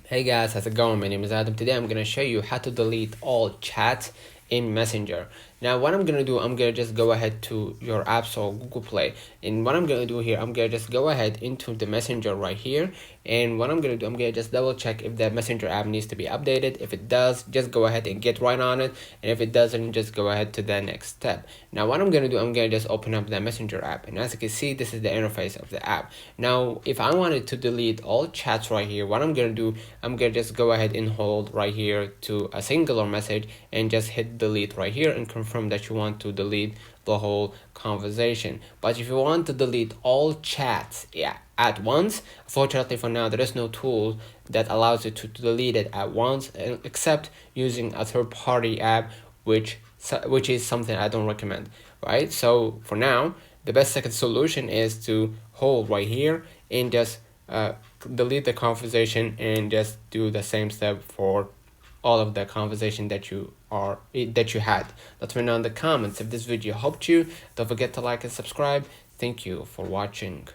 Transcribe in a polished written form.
Hey guys, how's it going? My name is Adam. Today I'm gonna show you how to delete all chats in Messenger. Now what I'm gonna do, I'm gonna just go ahead to your App Store, Google Play, and what I'm gonna do here, I'm gonna just go ahead into the Messenger right here, and what I'm gonna do, I'm gonna just double check if the Messenger app needs to be updated. If it does, just go ahead and get right on it, and if it doesn't, just go ahead to the next step. Now what I'm gonna do, I'm gonna just open up the Messenger app, and as you can see, this is the interface of the app. Now if I wanted to delete all chats right here, what I'm gonna do, I'm gonna just go ahead and hold right here to a singular message and just hit delete right here and confirm that you want to delete the whole conversation. But if you want to delete all chats at once, unfortunately for now there is no tool that allows you to delete it at once except using a third-party app, which is something I don't recommend, right? So for now, the best second solution is to hold right here and just delete the conversation and just do the same step for all of the conversation that you had. Let me know in the comments if this video helped you. Don't forget to like and subscribe. Thank you for watching.